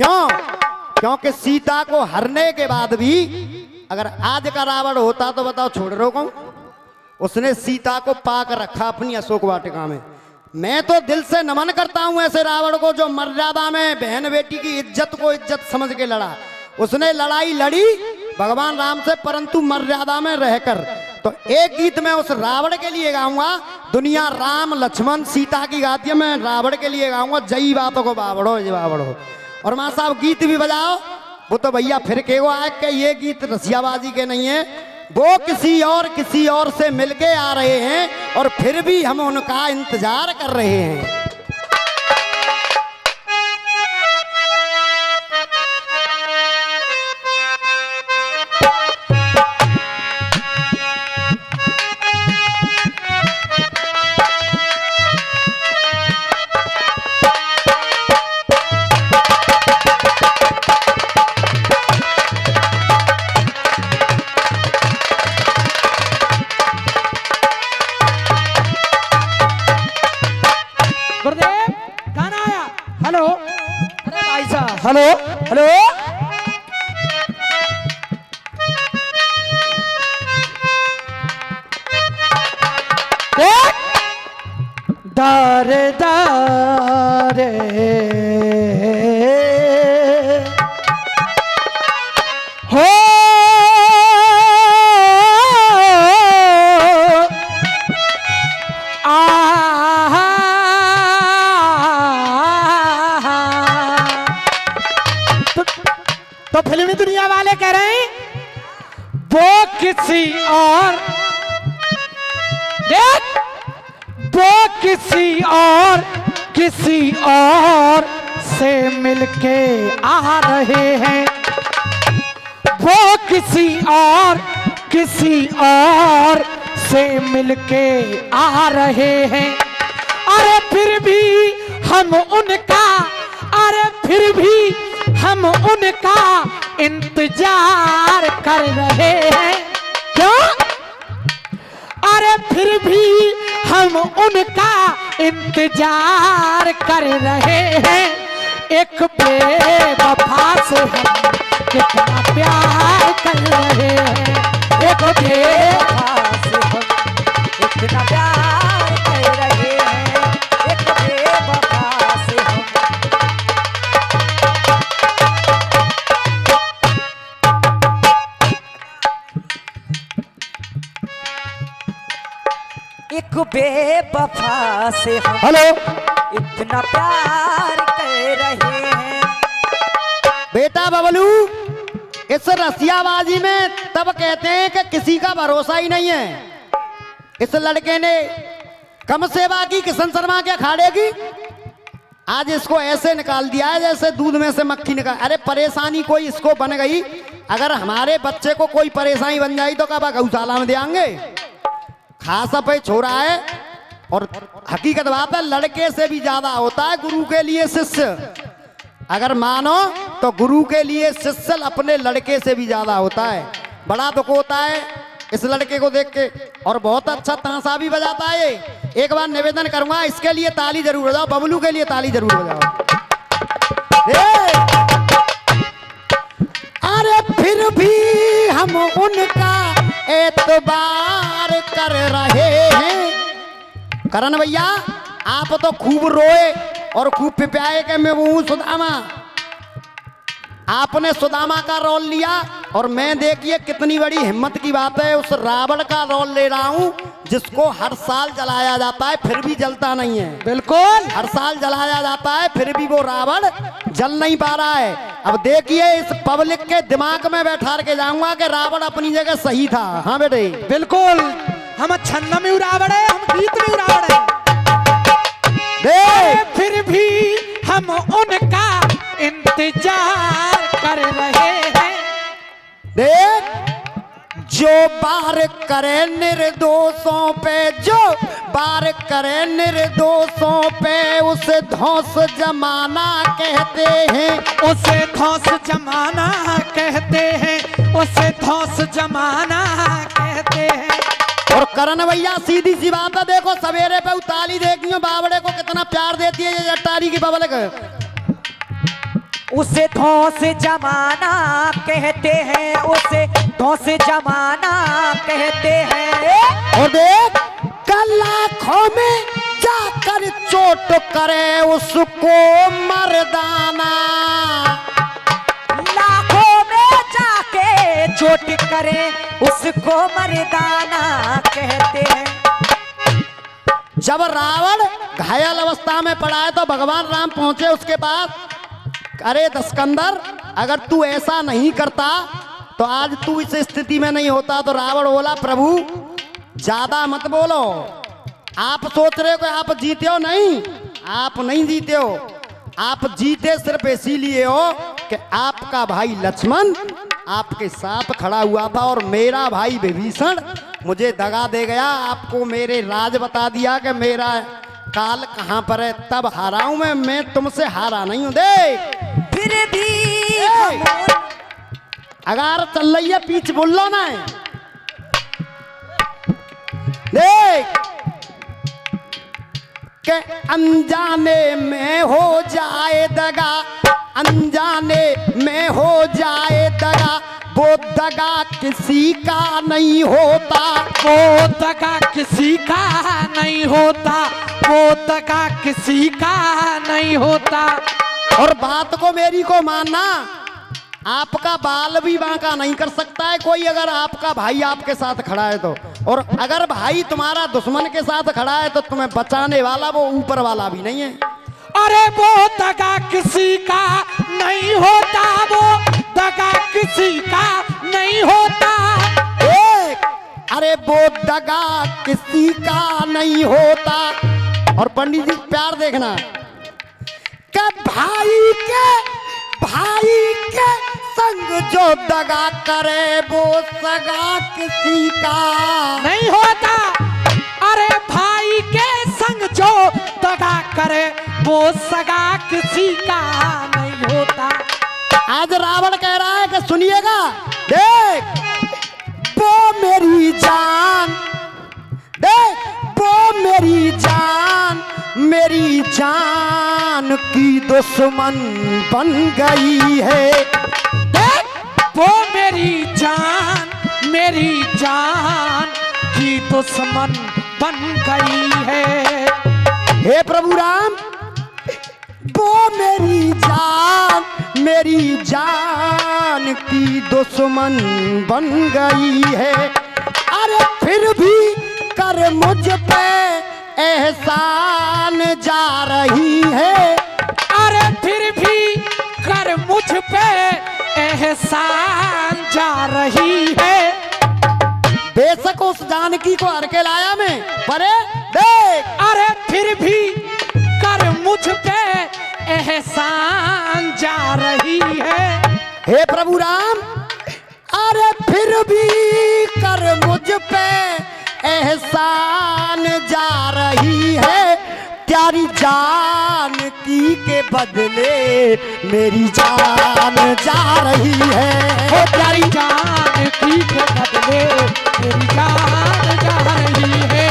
क्यों? क्योंकि सीता को हरने के बाद भी अगर आज का रावण होता तो बताओ छोड़ रहो कौन? उसने सीता को पाक रखा अपनी अशोक वाटिका में। मैं तो दिल से नमन करता हूं ऐसे रावण को जो मर्यादा में बहन बेटी की इज्जत को इज्जत समझ के लड़ा। उसने लड़ाई लड़ी भगवान राम से, परंतु मर्यादा में रहकर। तो एक गीत मैं उस रावण के लिए गाऊंगा। दुनिया राम लक्ष्मण सीता की गाती है, मैं रावण के लिए गाऊंगा। जई बातों को बावड़ो जी बावड़ो। और मां साहब गीत भी बजाओ। वो तो भैया फिर के वो आए कि ये गीत रसियाबाजी के नहीं है, वो किसी और से मिलके आ रहे हैं और फिर भी हम उनका इंतजार कर रहे हैं। हेलो हेलो दारे दारे हो तो फिल्मी दुनिया वाले कह रहे हैं वो किसी और देख, वो किसी और से मिलके आ रहे हैं। वो किसी और से मिलके आ रहे हैं। अरे फिर भी हम उनका इंतजार कर रहे हैं। क्यों? अरे फिर भी हम उनका इंतजार कर रहे हैं। एक बेवफा से हम कितना प्यार कर रहे हैं। एक बेवफा से हम कितना प्यार कर रहे हैं। एक बेवफा से हम एक बेवफा से हम हेलो इतना प्यार कर रहे हैं। बेटा बबलू, इस रसियाबाजी में तब कहते हैं कि किसी का भरोसा ही नहीं है। इस लड़के ने कम सेवा की किशन शर्मा के अखाड़े की, आज इसको ऐसे निकाल दिया है जैसे दूध में से मक्खी निकाल। अरे परेशानी कोई इसको बन गई। अगर हमारे बच्चे को कोई परेशानी बन जाए तो कब गौशाला में देंगे? खासा पे छोड़ा है। और हकीकत बात है, लड़के से भी ज्यादा होता है गुरु के लिए शिष्य। अगर मानो तो गुरु के लिए शिष्य अपने लड़के से भी ज्यादा होता है। बड़ा दुख होता है इस लड़के को देख के। और बहुत अच्छा ताशा भी बजाता है। एक बार निवेदन करूंगा, इसके लिए ताली जरूर बजाओ। बबलू के लिए ताली जरूर बजाओ। अरे फिर भी हम उनका एतबार कर रहे हैं। करण भैया, आप तो खूब रोए और खूब पिपाए कि मैं वो हूं सुदामा। आपने सुदामा का रोल लिया और मैं देखिए कितनी बड़ी हिम्मत की बात है, उस रावण का रोल ले रहा हूं जिसको हर साल जलाया जाता है फिर भी जलता नहीं है। बिल्कुल, हर साल जलाया जाता है फिर भी वो रावण जल नहीं पा रहा है। अब देखिए इस पब्लिक के दिमाग में बैठा के जाऊंगा कि रावण अपनी जगह सही था। हाँ बेटे बिल्कुल, हम छन्ना में रावण है, हम गीत में रावण है। फिर भी हम उनका इंतजार कर रहे हैं। देख, जो बार करे निर्दोषों पे, जो बार करे निर्दोषों पे उसे धौंस जमाना कहते हैं। उसे धौंस जमाना कहते हैं। उसे धौंस जमाना कहते हैं। और करण भैया सीधी सी बात है, देखो सवेरे पे उताली देखियो बावड़े को कितना प्यार देती है ये जट्टारी की पब्लिक। उसे धौंस जमाना कहते हैं, उसे धौंस जमाना कहते हैं। और देख कल लाखों में जाकर चोट करे उसको मर्दाना, लाखों में जाके चोट करे उसको मर्दाना कहते हैं। जब रावण घायल अवस्था में पड़ा है तो भगवान राम पहुंचे उसके पास। अरे दस्कंदर, अगर तू ऐसा नहीं करता तो आज तू इस स्थिति में नहीं होता। तो रावण बोला, प्रभु ज्यादा मत बोलो, आप सोच रहे हो कि आप जीते हो, नहीं, आप नहीं जीते हो। आप जीते सिर्फ इसीलिए हो कि आपका भाई लक्ष्मण आपके साथ खड़ा हुआ था और मेरा भाई विभीषण मुझे दगा दे गया, आपको मेरे राज बता दिया कि मेरा काल कहाँ पर है, तब हारा हूं मैं तुमसे हारा नहीं हूं। देख फिर भी अगर चल रही है पीछ बोल लो ना, देख के अनजाने में हो जाए दगा, अनजाने में हो जाए दगा, वो दगा किसी का नहीं होता, वो दगा किसी का नहीं होता, वो दगा किसी का नहीं होता। और बात को मेरी को मानना, आपका बाल भी बांका नहीं कर सकता है कोई, अगर आपका भाई आपके साथ खड़ा है तो। और अगर भाई तुम्हारा दुश्मन के साथ खड़ा है तो तुम्हें बचाने वाला वो ऊपर वाला भी नहीं है। अरे वो दगा किसी का नहीं होता, वो दगा किसी का नहीं होता। अरे वो दगा किसी का नहीं होता। और पंडित जी प्यार देखना कि भाई के संग जो दगा करे वो सगा किसी का नहीं होता। अरे भाई के संग जो दगा करे वो सगा किसी का नहीं होता। आज रावण कह रहा है कि सुनिएगा, देख वो मेरी जान, देख वो मेरी जान, मेरी जान की दुश्मन बन गई है। देख वो मेरी जान की दुश्मन बन गई है। हे प्रभु राम, वो मेरी जान की दुश्मन बन गई है। अरे फिर भी कर मुझ पे एहसान जा रही है। अरे फिर भी कर मुझ पे एहसान जा रही है। बेशक उस जानकी को हर के लाया मैं, पर देख अरे फिर भी कर मुझ पे एहसान जा रही है। हे प्रभु राम, अरे फिर भी कर मुझ पे एहसान जा रही है। तेरी जानकी के बदले मेरी जान जा रही है। वो तेरी जानकी के बदले मेरी जान जा रही है।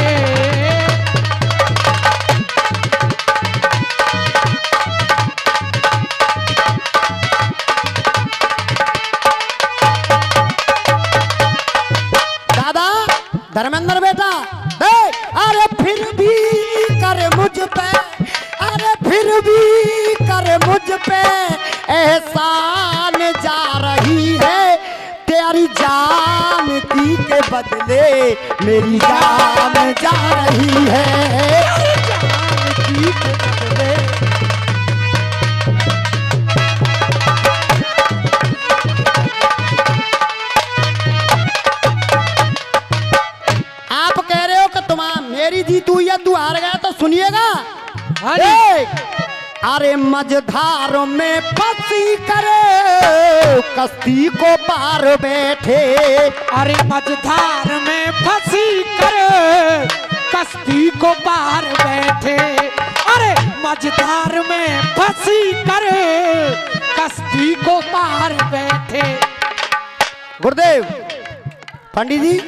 धर्मेंद्र बेटा, अरे फिर भी कर मुझ पे, अरे फिर भी कर मुझ पे एहसान जा रही है। तेरी जानकी के बदले मेरी जान जा रही है। जानकी के बदले मेरी जीत हुई है, तू हार गया तो सुनिएगा। अरे मझधार में फंसी करे कश्ती को पार बैठे। अरे मझधार में फंसी करे कश्ती को पार बैठे। अरे मझधार में फंसी करे कश्ती को पार बैठे। गुरुदेव, पंडित जी,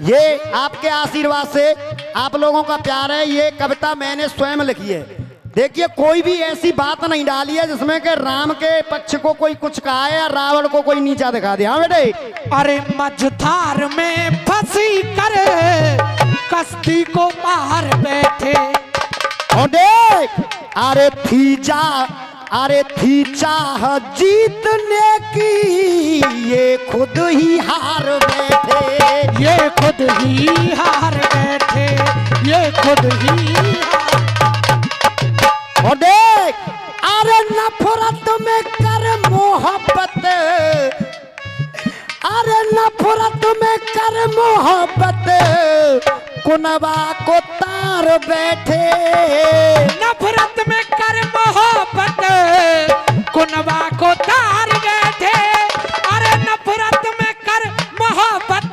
ये आपके आशीर्वाद से, आप लोगों का प्यार है, ये कविता मैंने स्वयं लिखी है। देखिए कोई भी ऐसी बात नहीं डाली है जिसमें कि राम के पक्ष को कोई कुछ कहा है या रावण को कोई नीचा दिखा दिया। हाँ बेटे, अरे मझधार में फंसी कर कश्ती को बाहर बैठे। और देख, अरे थी चाह जीतने की, ये खुद ही हार बैठे। ये खुद ही हार बैठे, ये खुद ही हार। और देख, अरे नफरत में कर मोहब्बत, अरे नफरत में कर मोहब्बत, कुनबा को तार बैठे। नफरत में कर मोहब्बत, कुनबा को तार बैठे। अरे नफरत में कर मोहब्बत,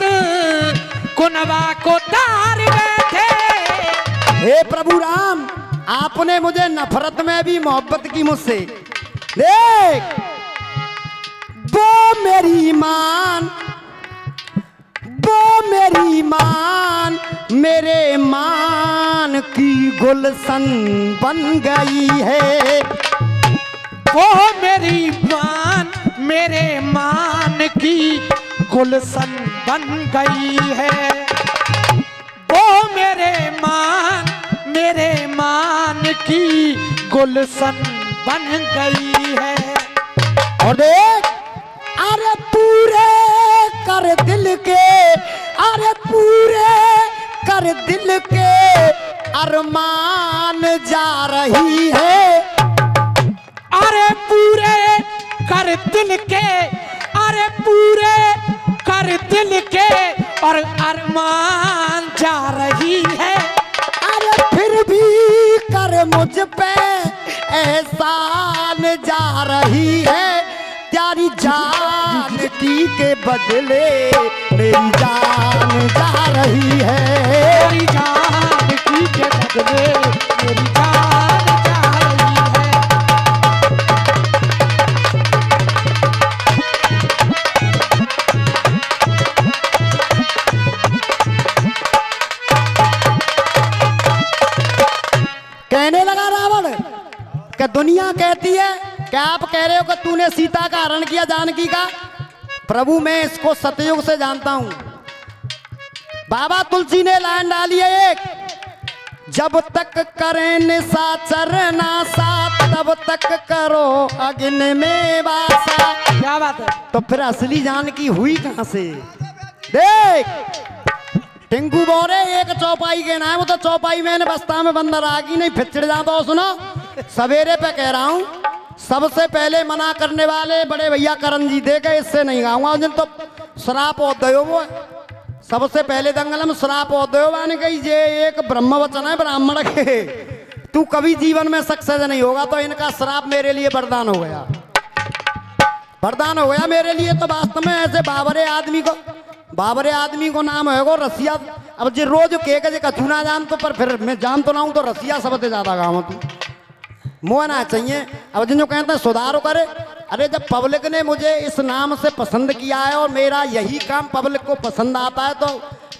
कुनबा को तार बैठे। हे प्रभु राम, आपने मुझे नफरत में भी मोहब्बत की मुझसे। देख, वो मेरी मान, वो मेरी मान, मेरे मान की गुलशन बन गई है। वो मेरी मान, मेरे मान की गुलशन बन गई है। वो मेरे मान की गुलशन बन गई है। और देख, अरे पूरे कर दिल के, अरे पूरे कर दिल के अरमान जा रही है। अरे पूरे कर दिल के, अरे पूरे कर दिल के और अरमान जा रही है। अरे फिर भी कर मुझ पे एहसान जा रही है। तेरी जान की के बदले मेरी जान जा रही है। मेरी जान की के बदले मेरी जान जा रही है। कहने लगा रावण कि दुनिया कहती है कि आप कह रहे हो कि तूने सीता का हरण किया जानकी का। प्रभु मैं इसको सतयुग से जानता हूं। बाबा तुलसी ने लाइन डाली है एक, जब तक करें निशाचर नासा, तब तक करो अग्नि में वासा। क्या बात है? तो फिर असली जानकी हुई कहां से? देख, टिंकू बोरे एक चौपाई के नाम, वो तो चौपाई मैंने बस्ता में बंदर आगी नहीं फिर जाता हो। सुनो, सवेरे पे कह रहा हूं, सबसे पहले मना करने वाले बड़े भैया करण जी दे गए, इससे नहीं गाऊंगा। उस दिन तो श्राप औदयो वो सबसे पहले दंगल में श्राप औदयो माने कही ये एक ब्रह्म वचन है ब्राह्मण के, तू कभी जीवन में सक्सेस नहीं होगा। तो इनका श्राप मेरे लिए वरदान हो गया, वरदान हो गया मेरे लिए। तो वास्तव में ऐसे बाबरे आदमी को नाम है वो रसिया। अब जो रोज के कछु ना जान तो, पर फिर मैं जान तो ना हूं तो रसिया सबसे ज्यादा गाँव तू मुँह ना चाहिए। अब जिन जो कहते हैं सुधारो करे, अरे जब पब्लिक ने मुझे इस नाम से पसंद किया है और मेरा यही काम पब्लिक को पसंद आता है, तो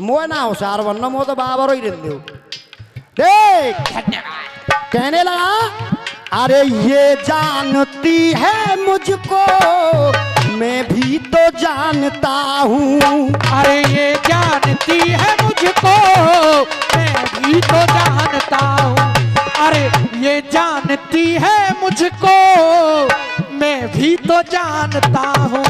मुँह ना होशियार बनना, मुँह तो बाबर ही रहते हो। देख, कहने लगा, अरे ये जानती है मुझको, मैं भी तो जानता हूँ। अरे ये जानती है मुझको, मैं भी तो जानता हूँ। अरे ये जानती है मुझको, मैं भी तो जानता हूँ।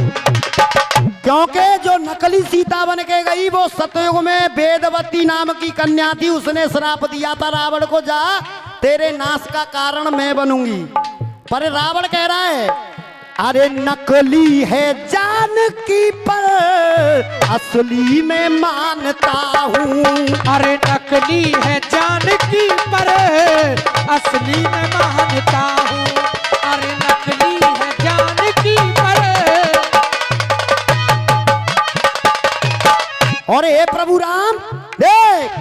क्योंकि जो नकली सीता बन के गई वो सतयुग में वेदवती नाम की कन्या थी। उसने श्राप दिया था रावण को, जा तेरे नाश का कारण मैं बनूंगी। पर रावण कह रहा है, अरे नकली है जानकी पर असली में मानता हूँ। अरे नकली है जानकी पर असली में मानता हूँ। अरे नकली है जानकी पर। और हे प्रभु राम देख,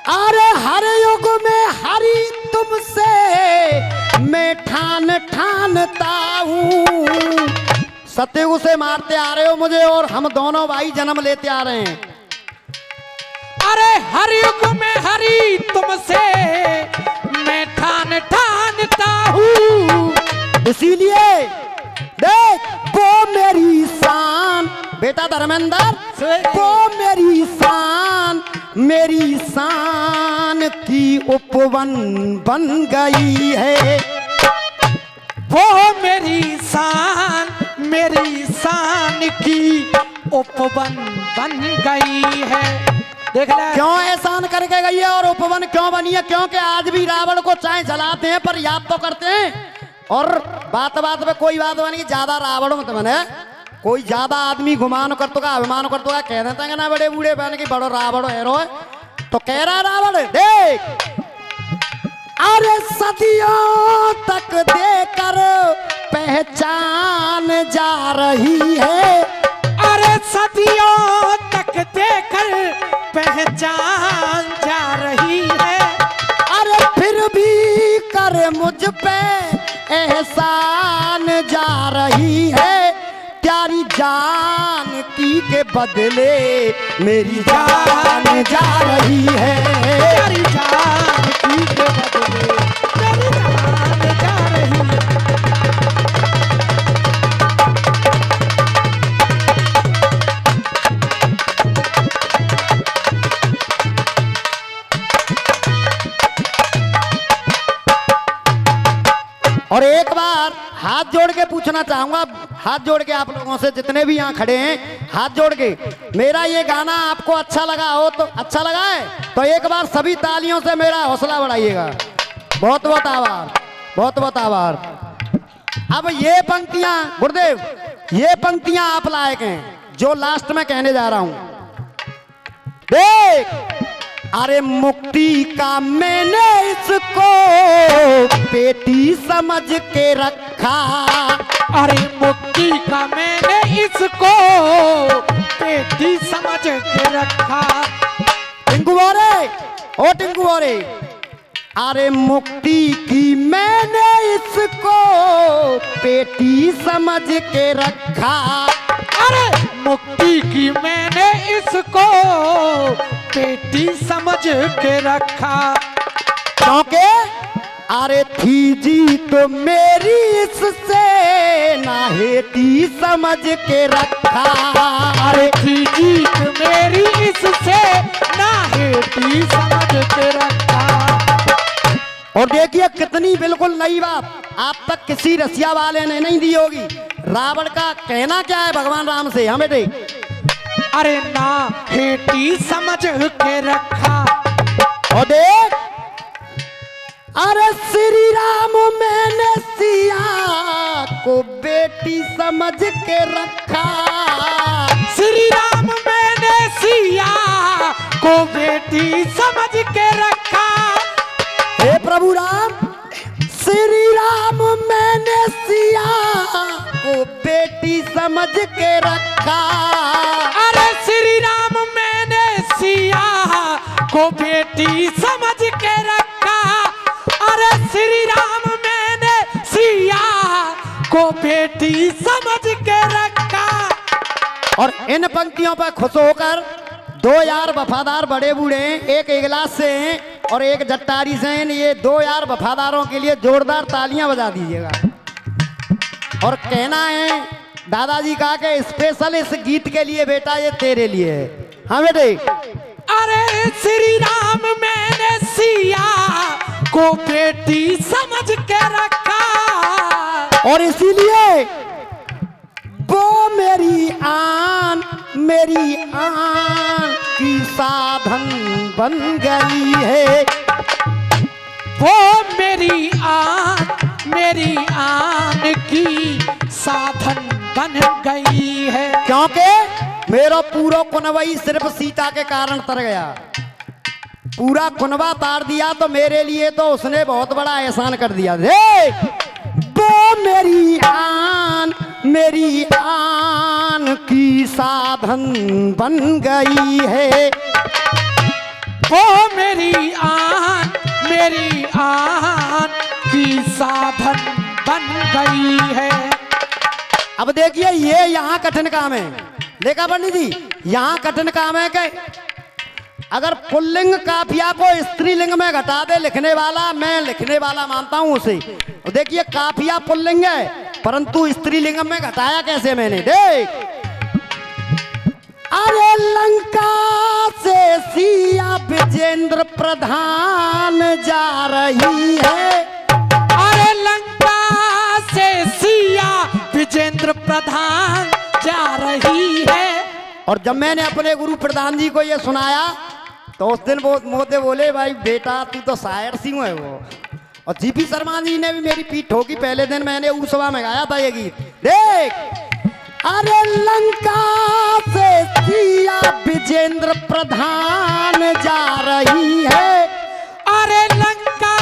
अरे हर युग में हरि तुमसे मैं ठानता हूँ। सतयुग से मारते आ रहे हो मुझे और हम दोनों भाई जन्म लेते आ रहे हैं। अरे हर युग में हरि तुमसे मैं ठानता जान ठानता हूँ। इसीलिए देख वो मेरी शान, बेटा धर्मेंद्र, वो मेरी शान की उपवन बन गई है। वो मेरी शान की उपवन बन गई है। देख ले क्यों एहसान करके गई है और उपवन क्यों बनी है? क्योंकि आज भी रावण को चाहे जलाते हैं पर याद तो करते हैं। और बात बात पे कोई बात बनी, ज्यादा रावण मत बने। कोई ज्यादा आदमी गुमान कर तो का अभिमान कर तो का कह देते हैं ना बड़े बूढ़े बहन की बड़ो रावण हेरो है। तो कह रहा रावण देख, अरे सदियों तक देकर पहचान जा रही है। अरे सदियों तक देकर पहचान जा रही है। अरे फिर भी कर मुझ पे एहसान जा रही है। प्यारी जान की के बदले मेरी जान जा रही है। प्यारी जान की के बदले मेरी जान जा रही है। और एक बार हाथ जोड़ के पूछना चाहूंगा, हाथ जोड़ के आप लोगों से, जितने भी यहाँ खड़े हैं, हाथ जोड़ के, मेरा ये गाना आपको अच्छा लगा हो तो, अच्छा लगा है तो एक बार सभी तालियों से मेरा हौसला बढ़ाइएगा। बहुत बहुत आभार, बहुत बहुत आभार। अब ये पंक्तियां गुरुदेव, ये पंक्तियां आप लायक हैं जो लास्ट में कहने जा रहा हूं। देख, अरे मुक्ति का मैंने इसको पेटी समझ के रखा। अरे मुक्ति का मैंने इसको पेटी समझ के रखा। टिंकू बोरे, ओ टिंकू बोरे, अरे मुक्ति की मैंने इसको पेटी समझ के रखा। अरे मुक्ति की मैंने इसको पेटी समझ के रखा। क्योंकि अरे थी जीत मेरी इससे नाहेती समझ के रखा। अरे थी जीत मेरी इससे नाहेती समझ के रखा। और देखिए कितनी बिल्कुल नई बात, आप तक किसी रसिया वाले ने नहीं दी होगी। रावण का कहना क्या है भगवान राम से, हमें देख, अरे ना हेटी समझ के रखा। और देख, अरे श्री राम मैंने सिया को बेटी समझ के रखा। श्री राम मैंने सिया को बेटी समझ के रखा। हे प्रभु राम, श्री राम मैंने सिया को बेटी समझ के रखा। अरे श्री राम मैंने सिया को बेटी समझ के रखा। अरे श्री राम मैंने सिया को बेटी समझ के रखा। और इन पंक्तियों पर खुश होकर दो यार वफादार बड़े बूढ़े हैं, एक इगलास से हैं और एक जट्टारी से हैं। ये दो यार वफादारों के लिए जोरदार तालियां बजा दीजिएगा। और कहना है दादाजी का के स्पेशल इस गीत के लिए बेटा ये तेरे लिए है। हाँ बेटे, अरे श्री राम मैंने सिया को बेटी समझ के रखा। और इसीलिए वो मेरी आन की साधन बन गई है। वो मेरी आन की साधन बन गई है। क्योंकि मेरा पूरा कुनवई सिर्फ सीता के कारण तर गया। पूरा कुनवा तार दिया तो मेरे लिए तो उसने बहुत बड़ा एहसान कर दिया। देख, वो मेरी आन की साधन बन गई है। वो मेरी आन की साधन बन गई है। अब देखिए ये यहाँ कठिन काम है। देखा पंडित जी, यहाँ कठिन काम है कि अगर पुल्लिंग काफिया को स्त्रीलिंग में घटा दे लिखने वाला, मैं लिखने वाला मानता हूं उसे। तो देखिए काफिया पुल्लिंग है परंतु स्त्रीलिंग में घटाया कैसे मैंने, देख। अरे लंका से सिया विजेंद्र प्रधान जा रही है। अरे लंका से सिया विजेंद्र प्रधान जा रही है। और जब मैंने अपने गुरु प्रधान जी को ये सुनाया तो उस दिन वो मोते बोले भाई बेटा तू तो शायर सी है वो। और जीपी शर्मा जी ने भी मेरी पीठ ठोकी। पहले दिन मैंने उस सभा में गाया था ये गीत, देख। अरे लंका से सिया विजेंद्र प्रधान जा रही है। अरे लंका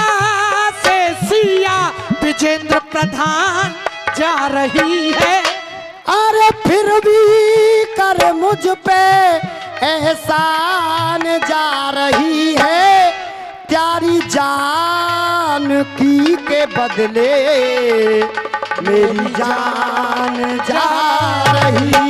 से सिया विजेंद्र प्रधान जा रही है। अरे फिर भी कर मुझ पे एहसान जा रही है। प्यारी जानकी के बदले मेरी जान जा रही